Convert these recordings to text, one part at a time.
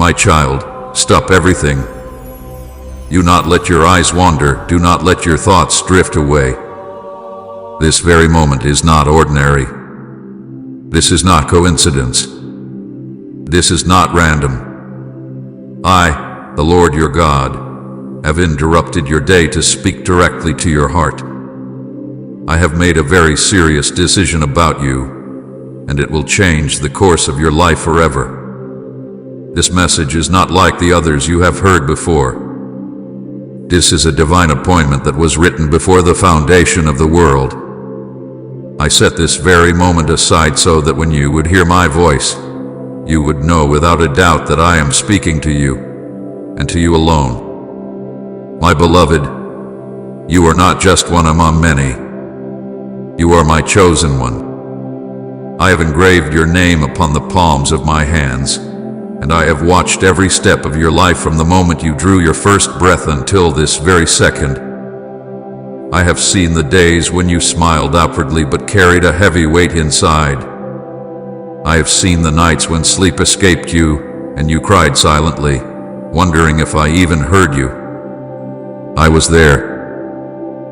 My child, stop everything. Do not let your eyes wander. Do not let your thoughts drift away. This very moment is not ordinary. This is not coincidence. This is not random. I, the Lord your God, have interrupted your day to speak directly to your heart. I have made a very serious decision about you, and it will change the course of your life forever. This message is not like the others you have heard before. This is a divine appointment that was written before the foundation of the world. I set this very moment aside so that when you would hear my voice, you would know without a doubt that I am speaking to you, and to you alone. My beloved, you are not just one among many. You are my chosen one. I have engraved your name upon the palms of my hands, and I have watched every step of your life from the moment you drew your first breath until this very second. I have seen the days when you smiled outwardly but carried a heavy weight inside. I have seen the nights when sleep escaped you and you cried silently, wondering if I even heard you. I was there.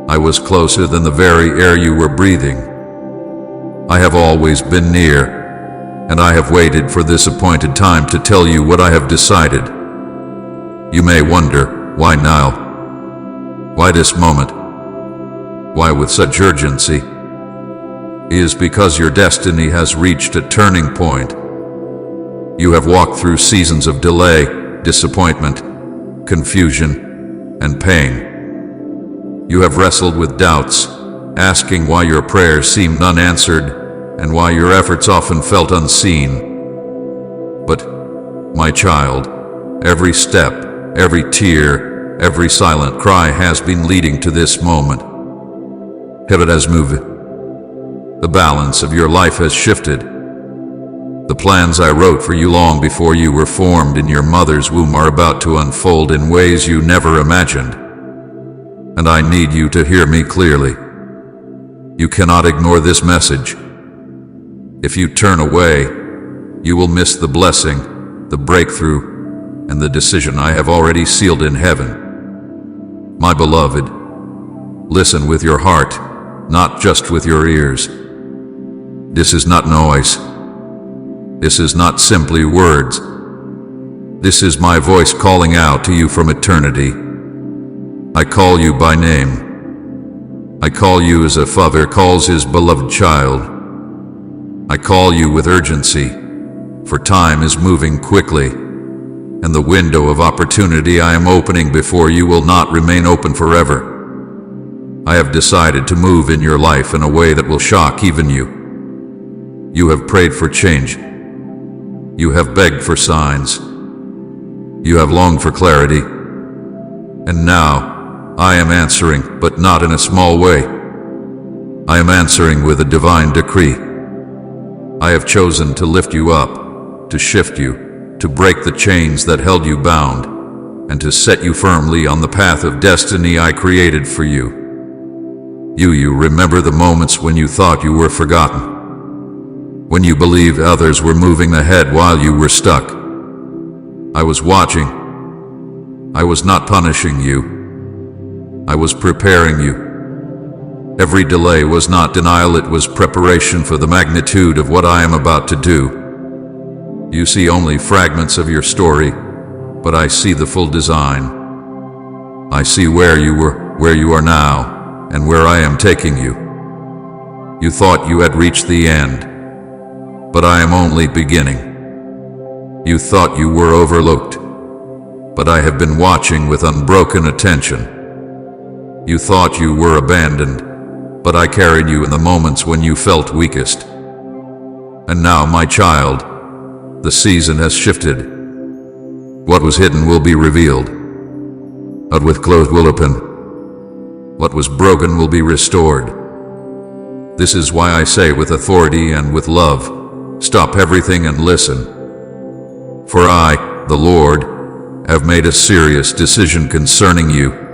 I was closer than the very air you were breathing. I have always been near, and I have waited for this appointed time to tell you what I have decided. You may wonder, why now? Why this moment? Why with such urgency? It is because your destiny has reached a turning point. You have walked through seasons of delay, disappointment, confusion, and pain. You have wrestled with doubts, asking why your prayers seemed unanswered and why your efforts often felt unseen. But, my child, every step, every tear, every silent cry has been leading to this moment. Pivot has moved. The balance of your life has shifted. The plans I wrote for you long before you were formed in your mother's womb are about to unfold in ways you never imagined. And I need you to hear me clearly. You cannot ignore this message. If you turn away, you will miss the blessing, the breakthrough, and the decision I have already sealed in heaven. My beloved, listen with your heart, not just with your ears. This is not noise. This is not simply words. This is my voice calling out to you from eternity. I call you by name. I call you as a father calls his beloved child. I call you with urgency, for time is moving quickly, and the window of opportunity I am opening before you will not remain open forever. I have decided to move in your life in a way that will shock even you. You have prayed for change. You have begged for signs. You have longed for clarity. And now, I am answering, but not in a small way. I am answering with a divine decree. I have chosen to lift you up, to shift you, to break the chains that held you bound, and to set you firmly on the path of destiny I created for you. You remember the moments when you thought you were forgotten, when you believed others were moving ahead while you were stuck. I was watching. I was not punishing you. I was preparing you. Every delay was not denial, it was preparation for the magnitude of what I am about to do. You see only fragments of your story, but I see the full design. I see where you were, where you are now, and where I am taking you. You thought you had reached the end, but I am only beginning. You thought you were overlooked, but I have been watching with unbroken attention. You thought you were abandoned, but I carried you in the moments when you felt weakest. And now, my child, the season has shifted. What was hidden will be revealed. What was closed will open. What was broken will be restored. This is why I say with authority and with love, stop everything and listen. For I, the Lord, have made a serious decision concerning you.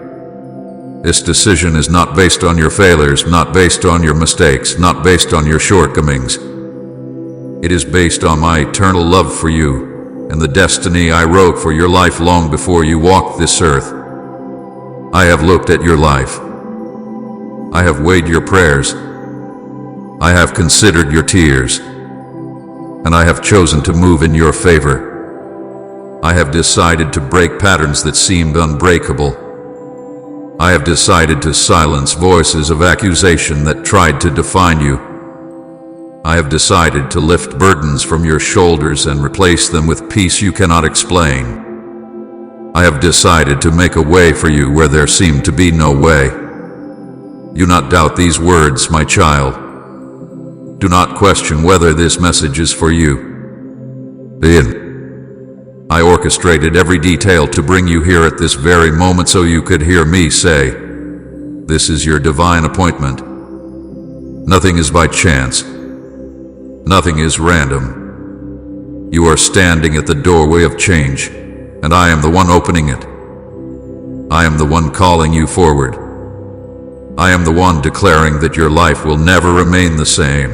This decision is not based on your failures, not based on your mistakes, not based on your shortcomings. It is based on my eternal love for you and and the destiny I wrote for your life long before you walked this earth. I have looked at your life. I have weighed your prayers. I have considered your tears, and I have chosen to move in your favor. I have decided to break patterns that seemed unbreakable. I have decided to silence voices of accusation that tried to define you. I have decided to lift burdens from your shoulders and replace them with peace you cannot explain. I have decided to make a way for you where there seemed to be no way. Do not doubt these words, my child. Do not question whether this message is for you. I orchestrated every detail to bring you here at this very moment so you could hear me say, "This is your divine appointment." Nothing is by chance. Nothing is random. You are standing at the doorway of change, and I am the one opening it. I am the one calling you forward. I am the one declaring that your life will never remain the same.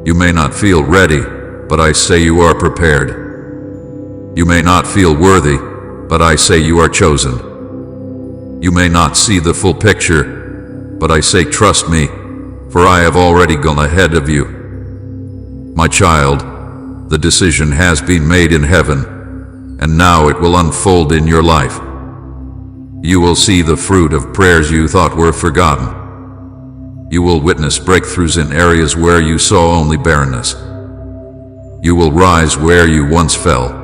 You may not feel ready, but I say you are prepared. You may not feel worthy, but I say you are chosen. You may not see the full picture, but I say trust me, for I have already gone ahead of you. My child, the decision has been made in heaven, and now it will unfold in your life. You will see the fruit of prayers you thought were forgotten. You will witness breakthroughs in areas where you saw only barrenness. You will rise where you once fell.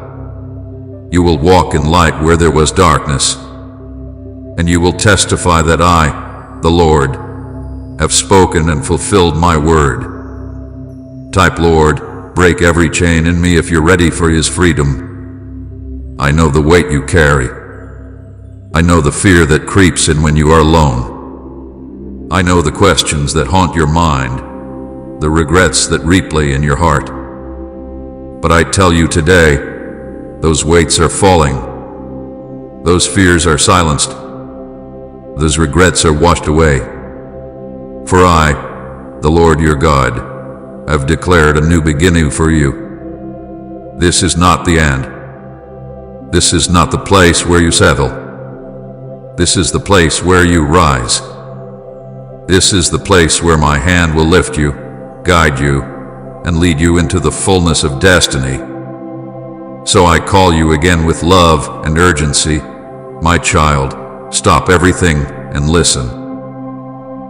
You will walk in light where there was darkness. And you will testify that I, the Lord, have spoken and fulfilled my word. Type, Lord, break every chain in me if you're ready for His freedom. I know the weight you carry. I know the fear that creeps in when you are alone. I know the questions that haunt your mind, the regrets that replay in your heart. But I tell you today, those weights are falling. Those fears are silenced. Those regrets are washed away. For I, the Lord your God, have declared a new beginning for you. This is not the end. This is not the place where you settle. This is the place where you rise. This is the place where my hand will lift you, guide you, and lead you into the fullness of destiny. So I call you again with love and urgency, my child, stop everything and listen.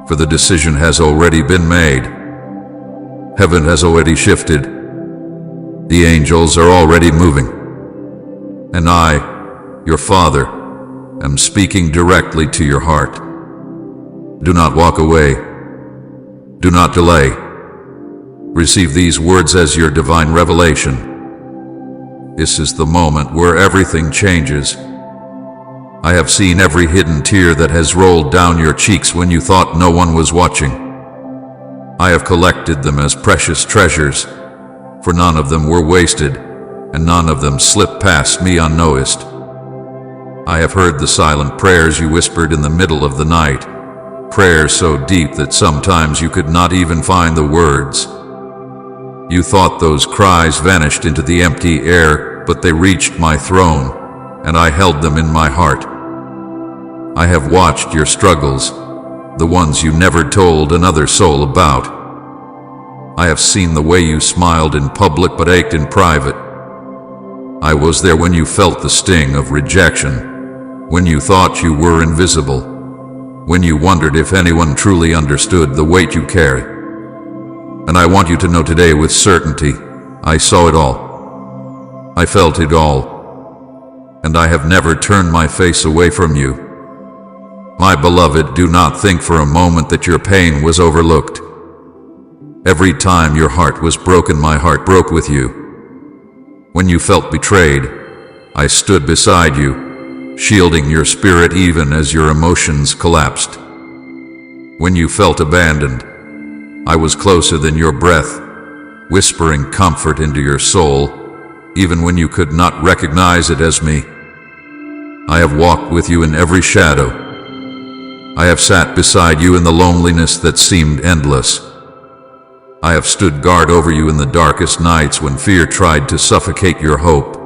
For the decision has already been made. Heaven has already shifted. The angels are already moving. And I, your Father, am speaking directly to your heart. Do not walk away. Do not delay. Receive these words as your divine revelation. This is the moment where everything changes. I have seen every hidden tear that has rolled down your cheeks when you thought no one was watching. I have collected them as precious treasures, for none of them were wasted, and none of them slipped past me unnoticed. I have heard the silent prayers you whispered in the middle of the night, prayers so deep that sometimes you could not even find the words. You thought those cries vanished into the empty air, but they reached my throne, and I held them in my heart. I have watched your struggles, the ones you never told another soul about. I have seen the way you smiled in public but ached in private. I was there when you felt the sting of rejection, when you thought you were invisible, when you wondered if anyone truly understood the weight you carry. And I want you to know today with certainty, I saw it all. I felt it all. And I have never turned my face away from you. My beloved, do not think for a moment that your pain was overlooked. Every time your heart was broken, my heart broke with you. When you felt betrayed, I stood beside you, shielding your spirit even as your emotions collapsed. When you felt abandoned, I was closer than your breath, whispering comfort into your soul, even when you could not recognize it as me. I have walked with you in every shadow. I have sat beside you in the loneliness that seemed endless. I have stood guard over you in the darkest nights when fear tried to suffocate your hope.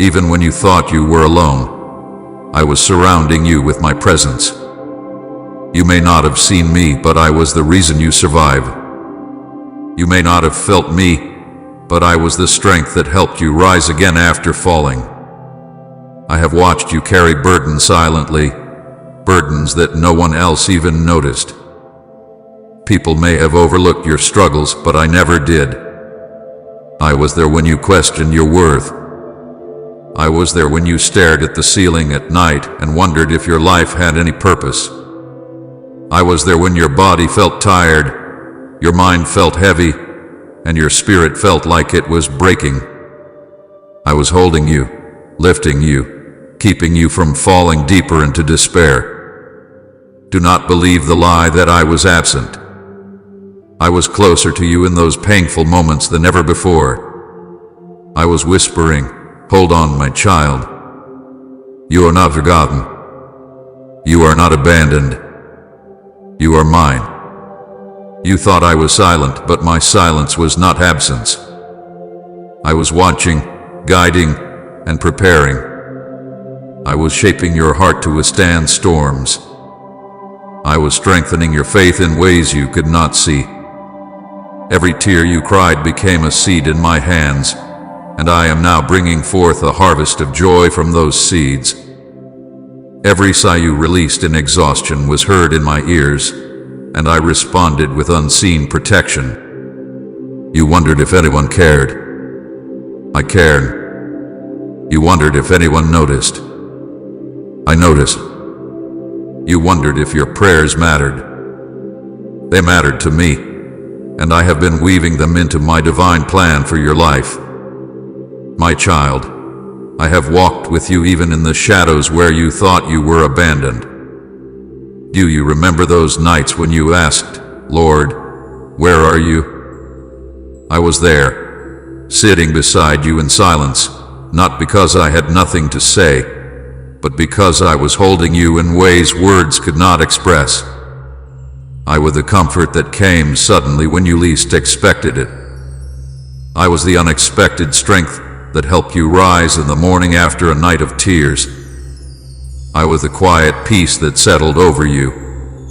Even when you thought you were alone, I was surrounding you with my presence. You may not have seen me, but I was the reason you survive. You may not have felt me, but I was the strength that helped you rise again after falling. I have watched you carry burdens silently, burdens that no one else even noticed. People may have overlooked your struggles, but I never did. I was there when you questioned your worth. I was there when you stared at the ceiling at night and wondered if your life had any purpose. I was there when your body felt tired, your mind felt heavy, and your spirit felt like it was breaking. I was holding you, lifting you, keeping you from falling deeper into despair. Do not believe the lie that I was absent. I was closer to you in those painful moments than ever before. I was whispering, "Hold on, my child. You are not forgotten. You are not abandoned. You are mine." You thought I was silent, but my silence was not absence. I was watching, guiding, and preparing. I was shaping your heart to withstand storms. I was strengthening your faith in ways you could not see. Every tear you cried became a seed in my hands, and I am now bringing forth a harvest of joy from those seeds. Every sigh you released in exhaustion was heard in my ears, and I responded with unseen protection. You wondered if anyone cared. I cared. You wondered if anyone noticed. I noticed. You wondered if your prayers mattered. They mattered to me, and I have been weaving them into my divine plan for your life. My child, I have walked with you even in the shadows where you thought you were abandoned. Do you remember those nights when you asked, "Lord, where are you?" I was there, sitting beside you in silence, not because I had nothing to say, but because I was holding you in ways words could not express. I was the comfort that came suddenly when you least expected it. I was the unexpected strength that helped you rise in the morning after a night of tears. I was the quiet peace that settled over you,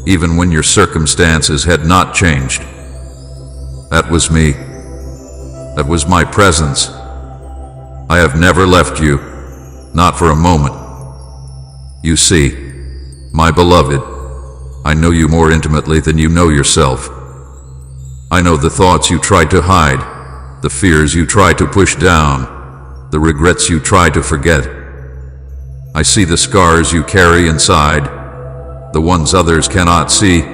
even when your circumstances had not changed. That was me. That was my presence. I have never left you, not for a moment. You see, my beloved, I know you more intimately than you know yourself. I know the thoughts you tried to hide, the fears you tried to push down, the regrets you tried to forget. I see the scars you carry inside, the ones others cannot see,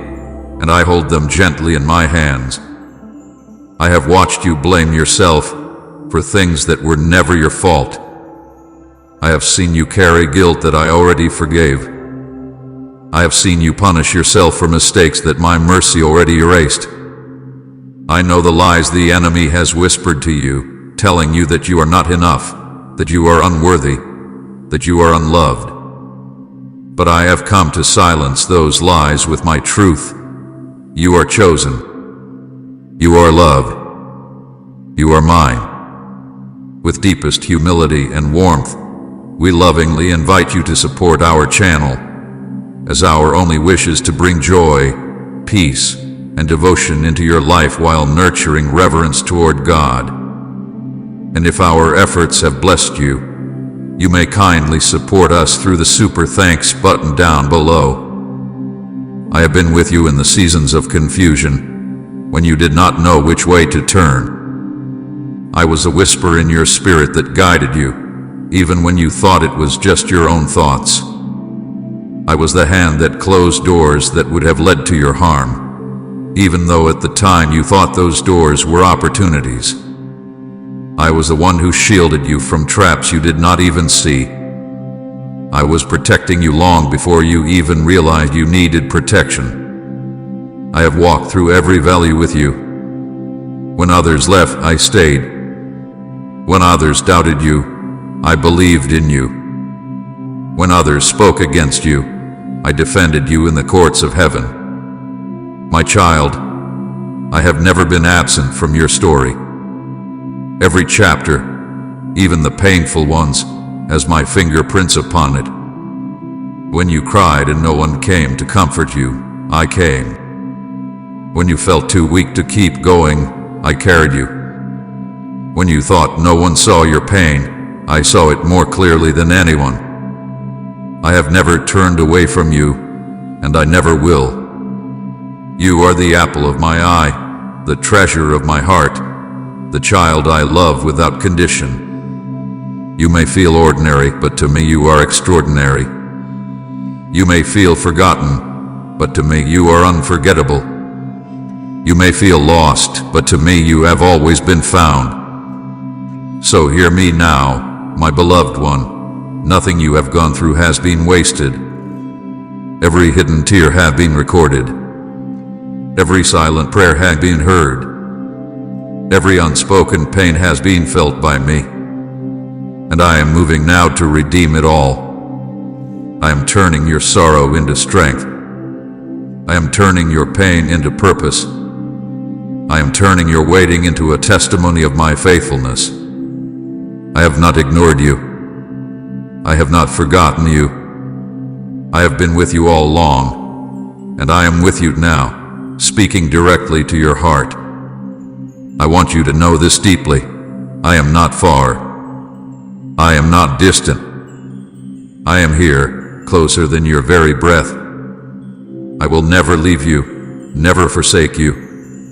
and I hold them gently in my hands. I have watched you blame yourself for things that were never your fault. I have seen you carry guilt that I already forgave. I have seen you punish yourself for mistakes that my mercy already erased. I know the lies the enemy has whispered to you, telling you that you are not enough, that you are unworthy, that you are unloved. But I have come to silence those lies with my truth. You are chosen. You are loved. You are mine. With deepest humility and warmth, we lovingly invite you to support our channel, as our only wish is to bring joy, peace, and devotion into your life while nurturing reverence toward God. And if our efforts have blessed you, you may kindly support us through the Super Thanks button down below. I have been with you in the seasons of confusion, when you did not know which way to turn. I was a whisper in your spirit that guided you, even when you thought it was just your own thoughts. I was the hand that closed doors that would have led to your harm, even though at the time you thought those doors were opportunities. I was the one who shielded you from traps you did not even see. I was protecting you long before you even realized you needed protection. I have walked through every valley with you. When others left, I stayed. When others doubted you, I believed in you. When others spoke against you, I defended you in the courts of heaven. My child, I have never been absent from your story. Every chapter, even the painful ones, has my fingerprints upon it. When you cried and no one came to comfort you, I came. When you felt too weak to keep going, I carried you. When you thought no one saw your pain, I saw it more clearly than anyone. I have never turned away from you, and I never will. You are the apple of my eye, the treasure of my heart, the child I love without condition. You may feel ordinary, but to me you are extraordinary. You may feel forgotten, but to me you are unforgettable. You may feel lost, but to me you have always been found. So hear me now, my beloved one. Nothing you have gone through has been wasted. Every hidden tear has been recorded. Every silent prayer has been heard. Every unspoken pain has been felt by me. And I am moving now to redeem it all. I am turning your sorrow into strength. I am turning your pain into purpose. I am turning your waiting into a testimony of my faithfulness. I have not ignored you. I have not forgotten you. I have been with you all along, and I am with you now, speaking directly to your heart. I want you to know this deeply. I am not far. I am not distant. I am here, closer than your very breath. I will never leave you, never forsake you,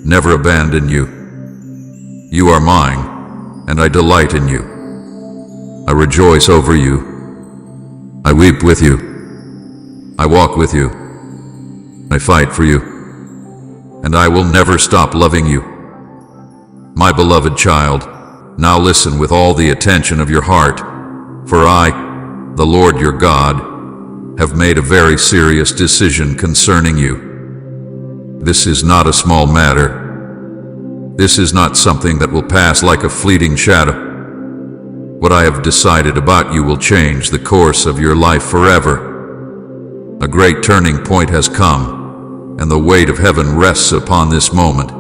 never abandon you. You are mine, and I delight in you. I rejoice over you. I weep with you. I walk with you. I fight for you. And I will never stop loving you. My beloved child, now listen with all the attention of your heart, for I, the Lord your God, have made a very serious decision concerning you. This is not a small matter. This is not something that will pass like a fleeting shadow. What I have decided about you will change the course of your life forever. A great turning point has come, and the weight of heaven rests upon this moment.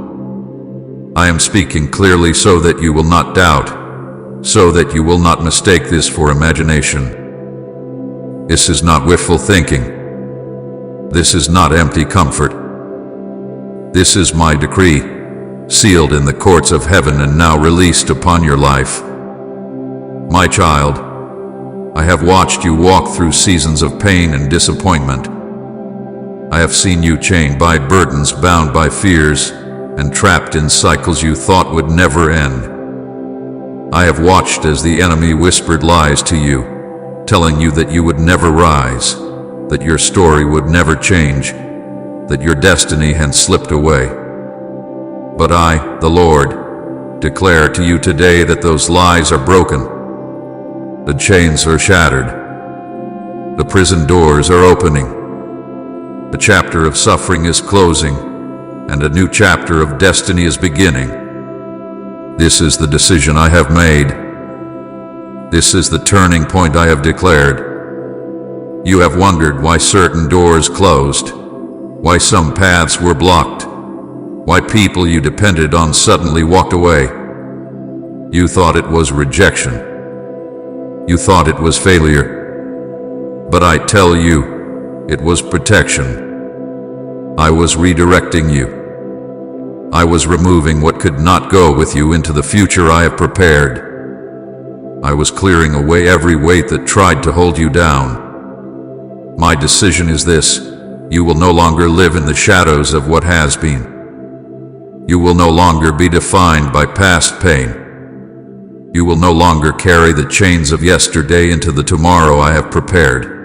I am speaking clearly so that you will not doubt, so that you will not mistake this for imagination. This is not wishful thinking. This is not empty comfort. This is my decree, sealed in the courts of heaven and now released upon your life. My child, I have watched you walk through seasons of pain and disappointment. I have seen you chained by burdens, bound by fears, and trapped in cycles you thought would never end. I have watched as the enemy whispered lies to you, telling you that you would never rise, that your story would never change, that your destiny had slipped away. But I, the Lord, declare to you today that those lies are broken. The chains are shattered. The prison doors are opening. The chapter of suffering is closing, and a new chapter of destiny is beginning. This is the decision I have made. This is the turning point I have declared. You have wondered why certain doors closed, why some paths were blocked, why people you depended on suddenly walked away. You thought it was rejection. You thought it was failure. But I tell you, it was protection. I was redirecting you. I was removing what could not go with you into the future I have prepared. I was clearing away every weight that tried to hold you down. My decision is this: you will no longer live in the shadows of what has been. You will no longer be defined by past pain. You will no longer carry the chains of yesterday into the tomorrow I have prepared.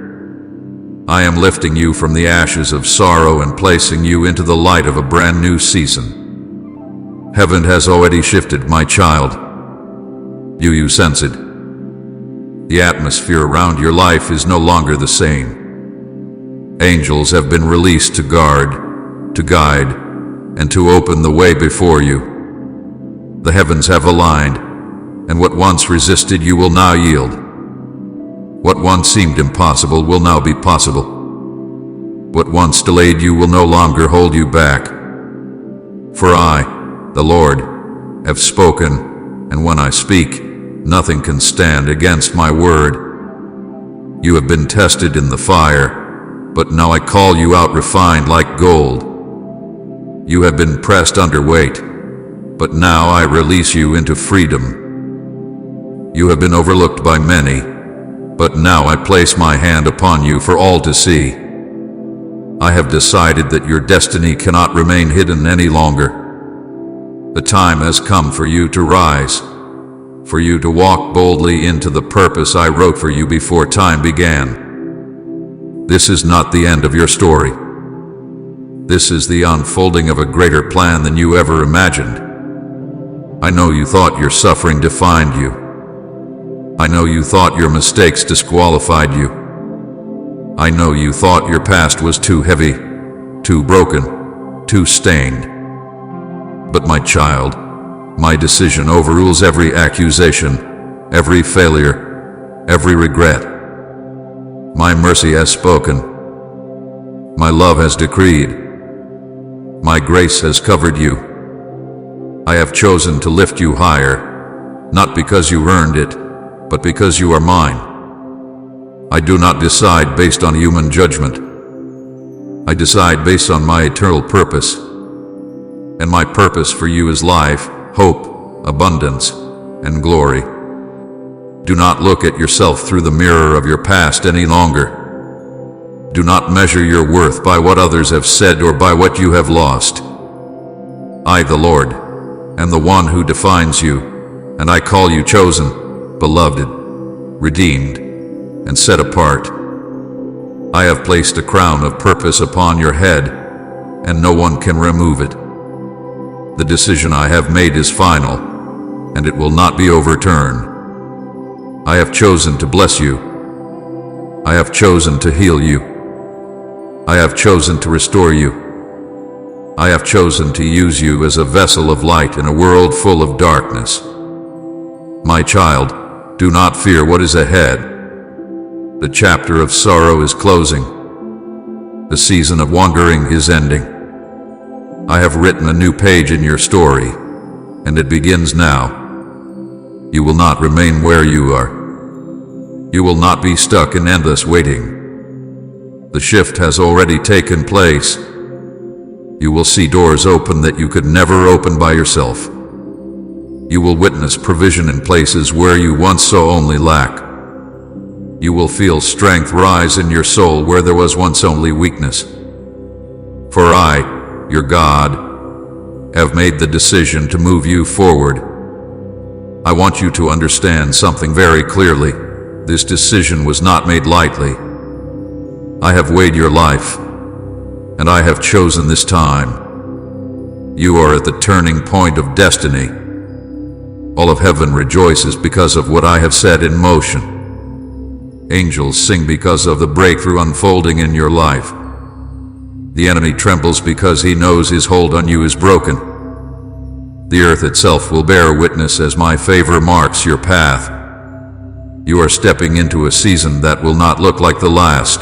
I am lifting you from the ashes of sorrow and placing you into the light of a brand new season. Heaven has already shifted, my child. You sense it. The atmosphere around your life is no longer the same. Angels have been released to guard, to guide, and to open the way before you. The heavens have aligned, and what once resisted you will now yield. What once seemed impossible will now be possible. What once delayed you will no longer hold you back. For I, the Lord, have spoken, and when I speak, nothing can stand against my word. You have been tested in the fire, but now I call you out refined like gold. You have been pressed underweight, but now I release you into freedom. You have been overlooked by many, but now I place my hand upon you for all to see. I have decided that your destiny cannot remain hidden any longer. The time has come for you to rise, for you to walk boldly into the purpose I wrote for you before time began. This is not the end of your story. This is the unfolding of a greater plan than you ever imagined. I know you thought your suffering defined you. I know you thought your mistakes disqualified you. I know you thought your past was too heavy, too broken, too stained. But my child, my decision overrules every accusation, every failure, every regret. My mercy has spoken. My love has decreed. My grace has covered you. I have chosen to lift you higher, not because you earned it, but because you are mine. I do not decide based on human judgment. I decide based on my eternal purpose. And my purpose for you is life, hope, abundance, and glory. Do not look at yourself through the mirror of your past any longer. Do not measure your worth by what others have said or by what you have lost. I, the Lord, am the one who defines you, and I call you chosen, beloved, redeemed, and set apart. I have placed a crown of purpose upon your head, and no one can remove it. The decision I have made is final, and it will not be overturned. I have chosen to bless you. I have chosen to heal you. I have chosen to restore you. I have chosen to use you as a vessel of light in a world full of darkness. My child, do not fear what is ahead. The chapter of sorrow is closing. The season of wandering is ending. I have written a new page in your story, and it begins now. You will not remain where you are. You will not be stuck in endless waiting. The shift has already taken place. You will see doors open that you could never open by yourself. You will witness provision in places where you once saw only lack. You will feel strength rise in your soul where there was once only weakness. For I, your God, have made the decision to move you forward. I want you to understand something very clearly. This decision was not made lightly. I have weighed your life, and I have chosen this time. You are at the turning point of destiny. All of heaven rejoices because of what I have set in motion. Angels sing because of the breakthrough unfolding in your life. The enemy trembles because he knows his hold on you is broken. The earth itself will bear witness as my favor marks your path. You are stepping into a season that will not look like the last.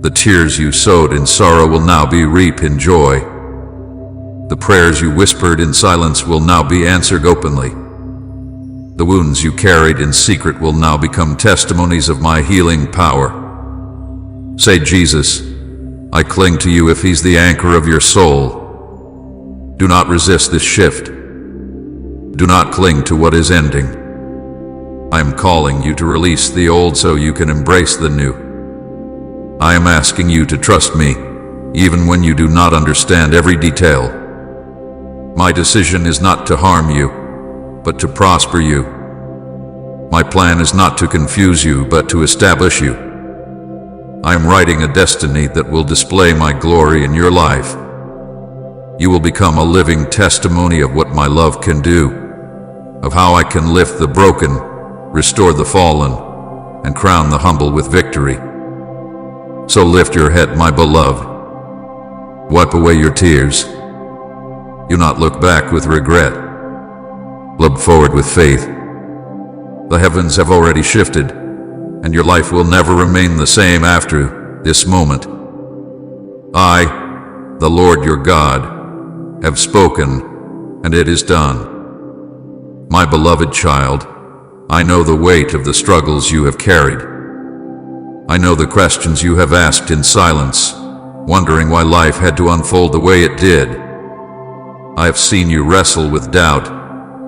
The tears you sowed in sorrow will now be reaped in joy. The prayers you whispered in silence will now be answered openly. The wounds you carried in secret will now become testimonies of my healing power. Say, Jesus, I cling to you if he's the anchor of your soul. Do not resist this shift. Do not cling to what is ending. I am calling you to release the old so you can embrace the new. I am asking you to trust me, even when you do not understand every detail. My decision is not to harm you, but to prosper you. My plan is not to confuse you, but to establish you. I am writing a destiny that will display my glory in your life. You will become a living testimony of what my love can do, of how I can lift the broken, restore the fallen, and crown the humble with victory. So lift your head, my beloved. Wipe away your tears. Do not look back with regret. Look forward with faith. The heavens have already shifted, and your life will never remain the same after this moment. I, the Lord your God, have spoken, and it is done. My beloved child, I know the weight of the struggles you have carried. I know the questions you have asked in silence, wondering why life had to unfold the way it did. I have seen you wrestle with doubt,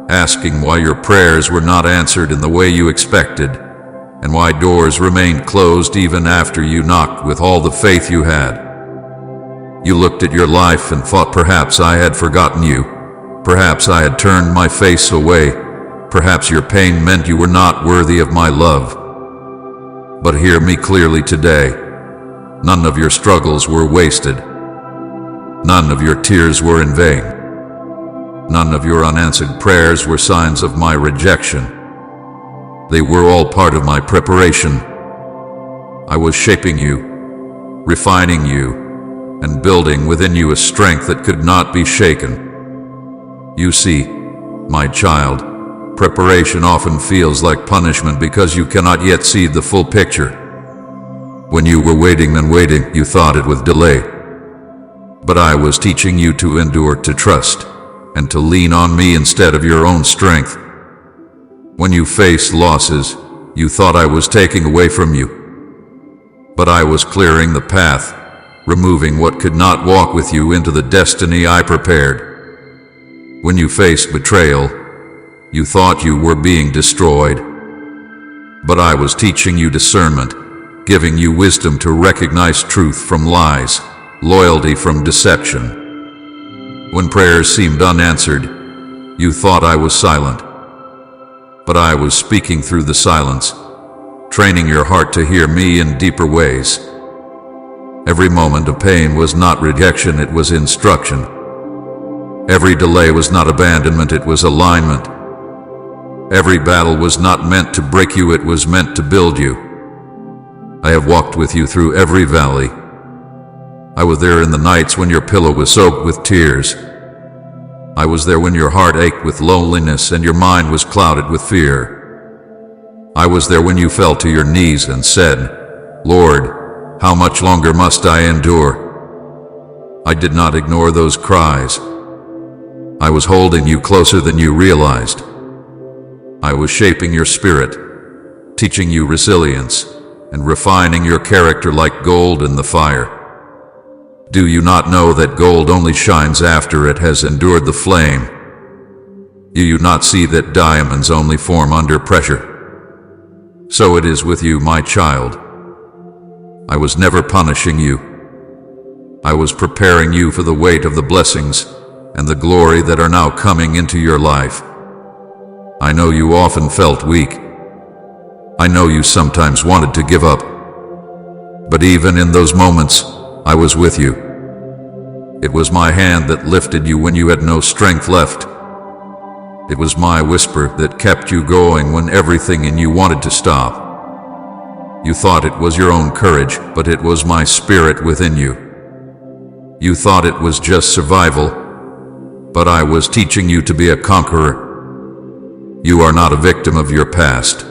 asking why your prayers were not answered in the way you expected, and why doors remained closed even after you knocked with all the faith you had. You looked at your life and thought perhaps I had forgotten you, perhaps I had turned my face away, perhaps your pain meant you were not worthy of my love. But hear me clearly today. None of your struggles were wasted. None of your tears were in vain. None of your unanswered prayers were signs of my rejection. They were all part of my preparation. I was shaping you, refining you, and building within you a strength that could not be shaken. You see, my child, preparation often feels like punishment because you cannot yet see the full picture. When you were waiting and waiting, you thought it was delay. But I was teaching you to endure, to trust, and to lean on me instead of your own strength. When you faced losses, you thought I was taking away from you. But I was clearing the path, removing what could not walk with you into the destiny I prepared. When you faced betrayal, you thought you were being destroyed. But I was teaching you discernment, giving you wisdom to recognize truth from lies, loyalty from deception. When prayers seemed unanswered, you thought I was silent. But I was speaking through the silence, training your heart to hear me in deeper ways. Every moment of pain was not rejection, it was instruction. Every delay was not abandonment, it was alignment. Every battle was not meant to break you, it was meant to build you. I have walked with you through every valley. I was there in the nights when your pillow was soaked with tears. I was there when your heart ached with loneliness and your mind was clouded with fear. I was there when you fell to your knees and said, "Lord, how much longer must I endure?" I did not ignore those cries. I was holding you closer than you realized. I was shaping your spirit, teaching you resilience, and refining your character like gold in the fire. Do you not know that gold only shines after it has endured the flame? Do you not see that diamonds only form under pressure? So it is with you, my child. I was never punishing you. I was preparing you for the weight of the blessings and the glory that are now coming into your life. I know you often felt weak. I know you sometimes wanted to give up. But even in those moments, I was with you. It was my hand that lifted you when you had no strength left. It was my whisper that kept you going when everything in you wanted to stop. You thought it was your own courage, but it was my spirit within you. You thought it was just survival, but I was teaching you to be a conqueror. You are not a victim of your past.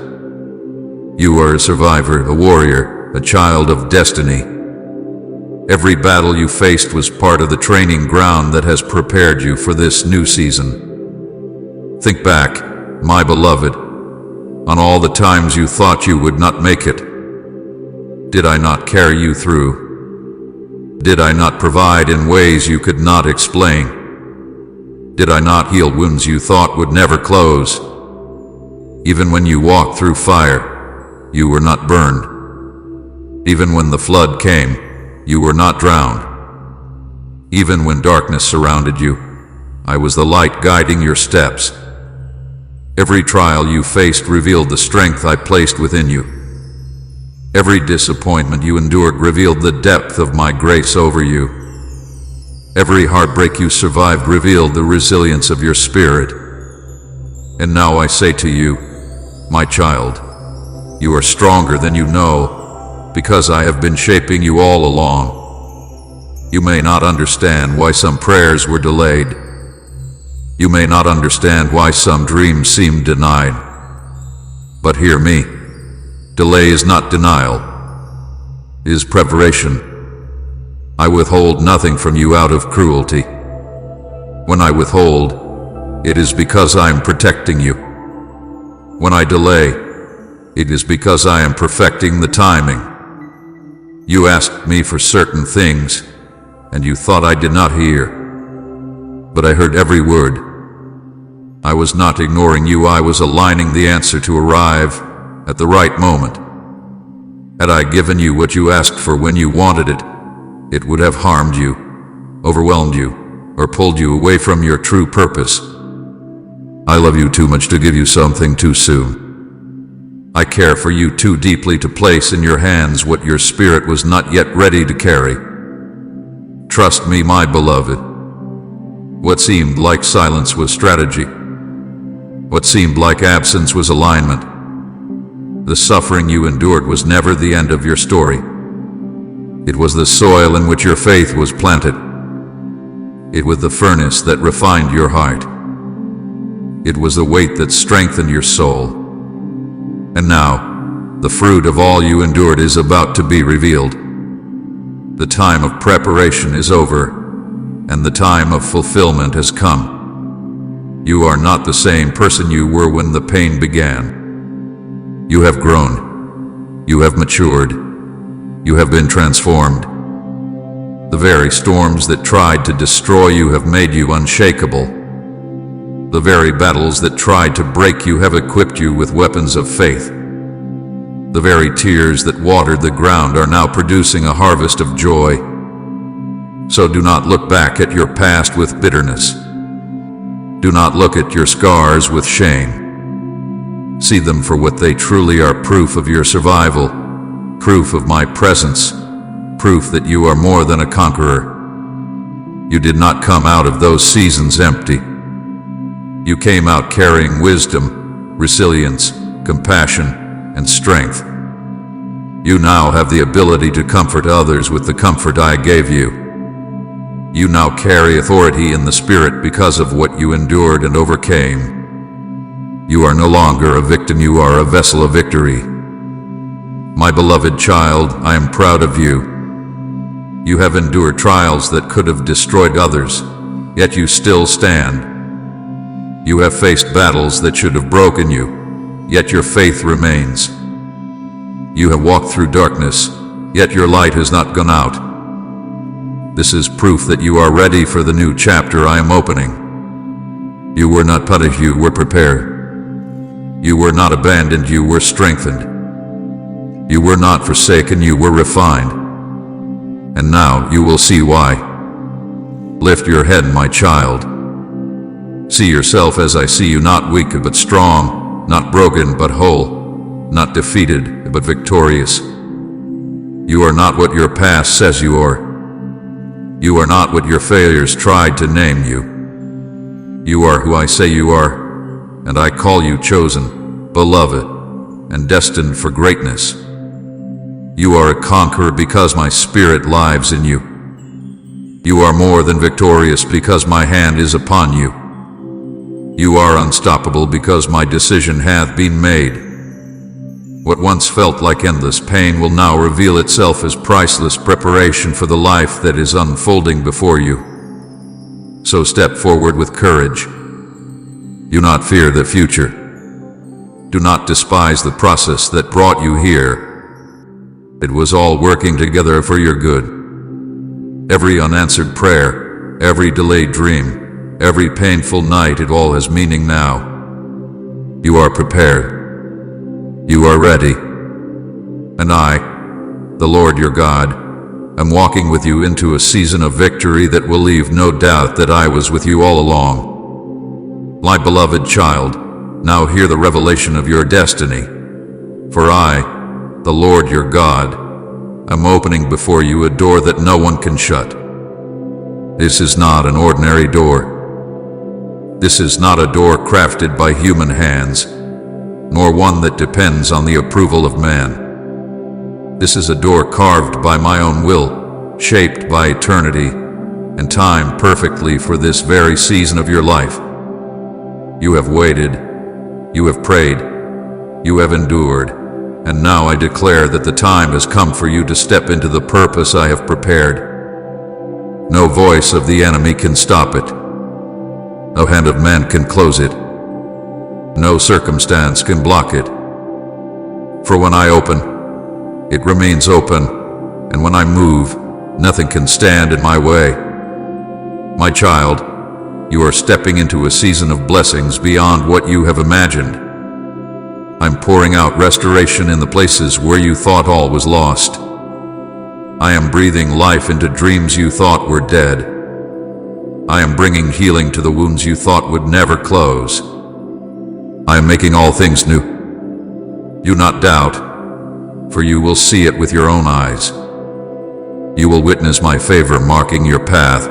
You are a survivor, a warrior, a child of destiny. Every battle you faced was part of the training ground that has prepared you for this new season. Think back, my beloved, on all the times you thought you would not make it. Did I not carry you through? Did I not provide in ways you could not explain? Did I not heal wounds you thought would never close? Even when you walked through fire, you were not burned. Even when the flood came, you were not drowned. Even when darkness surrounded you, I was the light guiding your steps. Every trial you faced revealed the strength I placed within you. Every disappointment you endured revealed the depth of my grace over you. Every heartbreak you survived revealed the resilience of your spirit. And now I say to you, my child, you are stronger than you know, because I have been shaping you all along. You may not understand why some prayers were delayed. You may not understand why some dreams seemed denied. But hear me, delay is not denial, it is preparation. I withhold nothing from you out of cruelty. When I withhold, it is because I am protecting you. When I delay, it is because I am perfecting the timing. You asked me for certain things, and you thought I did not hear. But I heard every word. I was not ignoring you, I was aligning the answer to arrive at the right moment. Had I given you what you asked for when you wanted it, it would have harmed you, overwhelmed you, or pulled you away from your true purpose. I love you too much to give you something too soon. I care for you too deeply to place in your hands what your spirit was not yet ready to carry. Trust me, my beloved. What seemed like silence was strategy. What seemed like absence was alignment. The suffering you endured was never the end of your story. It was the soil in which your faith was planted. It was the furnace that refined your heart. It was the weight that strengthened your soul. And now, the fruit of all you endured is about to be revealed. The time of preparation is over, and the time of fulfillment has come. You are not the same person you were when the pain began. You have grown. You have matured. You have been transformed. The very storms that tried to destroy you have made you unshakable. The very battles that tried to break you have equipped you with weapons of faith. The very tears that watered the ground are now producing a harvest of joy. So do not look back at your past with bitterness. Do not look at your scars with shame. See them for what they truly are: proof of your survival, proof of my presence, proof that you are more than a conqueror. You did not come out of those seasons empty. You came out carrying wisdom, resilience, compassion, and strength. You now have the ability to comfort others with the comfort I gave you. You now carry authority in the Spirit because of what you endured and overcame. You are no longer a victim, you are a vessel of victory. My beloved child, I am proud of you. You have endured trials that could have destroyed others, yet you still stand. You have faced battles that should have broken you, yet your faith remains. You have walked through darkness, yet your light has not gone out. This is proof that you are ready for the new chapter I am opening. You were not punished, you were prepared. You were not abandoned, you were strengthened. You were not forsaken, you were refined. And now you will see why. Lift your head, my child. See yourself as I see you, not weak but strong, not broken but whole, not defeated but victorious. You are not what your past says you are. You are not what your failures tried to name you. You are who I say you are, and I call you chosen, beloved, and destined for greatness. You are a conqueror because my Spirit lives in you. You are more than victorious because my hand is upon you. You are unstoppable because my decision hath been made. What once felt like endless pain will now reveal itself as priceless preparation for the life that is unfolding before you. So step forward with courage. Do not fear the future. Do not despise the process that brought you here. It was all working together for your good. Every unanswered prayer, every delayed dream, every painful night, it all has meaning now. You are prepared. You are ready. And I, the Lord your God, am walking with you into a season of victory that will leave no doubt that I was with you all along. My beloved child, now hear the revelation of your destiny. For I, the Lord your God, am opening before you a door that no one can shut. This is not an ordinary door. This is not a door crafted by human hands, nor one that depends on the approval of man. This is a door carved by my own will, shaped by eternity, and timed perfectly for this very season of your life. You have waited, you have prayed, you have endured, and now I declare that the time has come for you to step into the purpose I have prepared. No voice of the enemy can stop it. No hand of man can close it. No circumstance can block it. For when I open, it remains open, and when I move, nothing can stand in my way. My child, you are stepping into a season of blessings beyond what you have imagined. I'm pouring out restoration in the places where you thought all was lost. I am breathing life into dreams you thought were dead. I am bringing healing to the wounds you thought would never close. I am making all things new. Do not doubt, for you will see it with your own eyes. You will witness my favor marking your path.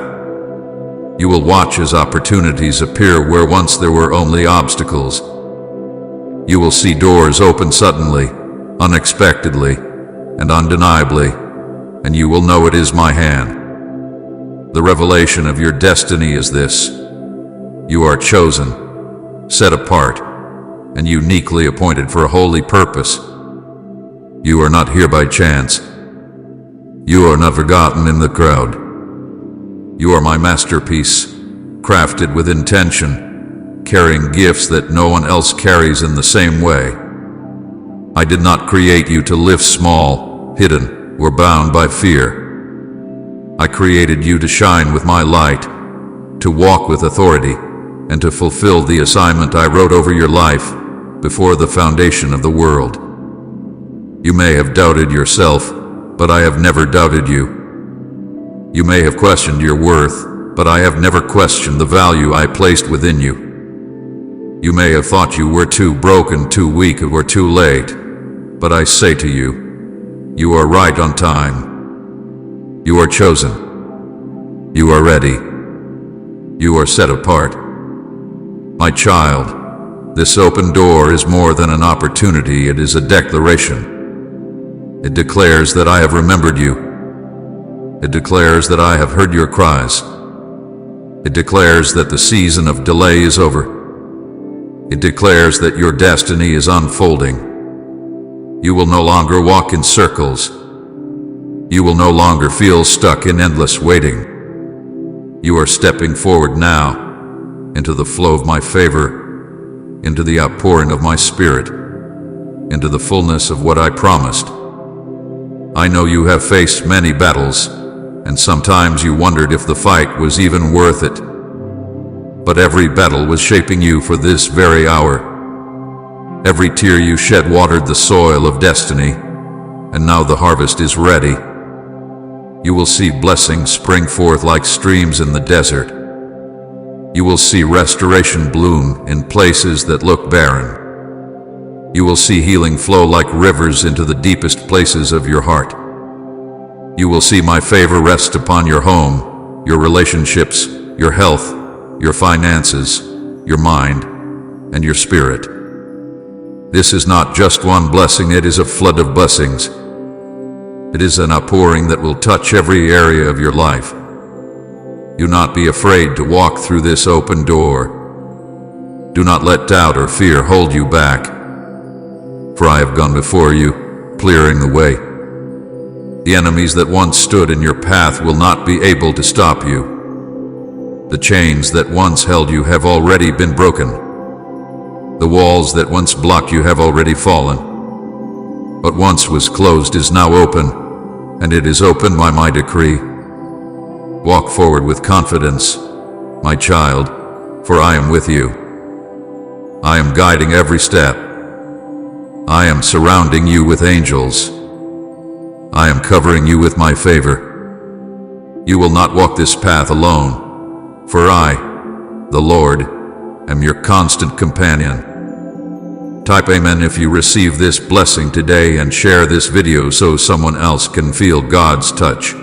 You will watch as opportunities appear where once there were only obstacles. You will see doors open suddenly, unexpectedly, and undeniably, and you will know it is my hand. The revelation of your destiny is this: you are chosen, set apart, and uniquely appointed for a holy purpose. You are not here by chance. You are not forgotten in the crowd. You are my masterpiece, crafted with intention, carrying gifts that no one else carries in the same way. I did not create you to live small, hidden, or bound by fear. I created you to shine with my light, to walk with authority, and to fulfill the assignment I wrote over your life before the foundation of the world. You may have doubted yourself, but I have never doubted you. You may have questioned your worth, but I have never questioned the value I placed within you. You may have thought you were too broken, too weak, or too late, but I say to you, you are right on time. You are chosen. You are ready. You are set apart. My child, this open door is more than an opportunity, it is a declaration. It declares that I have remembered you. It declares that I have heard your cries. It declares that the season of delay is over. It declares that your destiny is unfolding. You will no longer walk in circles. You will no longer feel stuck in endless waiting. You are stepping forward now into the flow of my favor, into the outpouring of my spirit, into the fullness of what I promised. I know you have faced many battles, and sometimes you wondered if the fight was even worth it. But every battle was shaping you for this very hour. Every tear you shed watered the soil of destiny, and now the harvest is ready. You will see blessings spring forth like streams in the desert. You will see restoration bloom in places that look barren. You will see healing flow like rivers into the deepest places of your heart. You will see my favor rest upon your home, your relationships, your health, your finances, your mind, and your spirit. This is not just one blessing, it is a flood of blessings. It is an outpouring that will touch every area of your life. Do not be afraid to walk through this open door. Do not let doubt or fear hold you back, for I have gone before you, clearing the way. The enemies that once stood in your path will not be able to stop you. The chains that once held you have already been broken. The walls that once blocked you have already fallen. What once was closed is now open, and it is open by my decree. Walk forward with confidence, my child, for I am with you. I am guiding every step. I am surrounding you with angels. I am covering you with my favor. You will not walk this path alone, for I, the Lord, am your constant companion. Type Amen if you receive this blessing today and share this video so someone else can feel God's touch.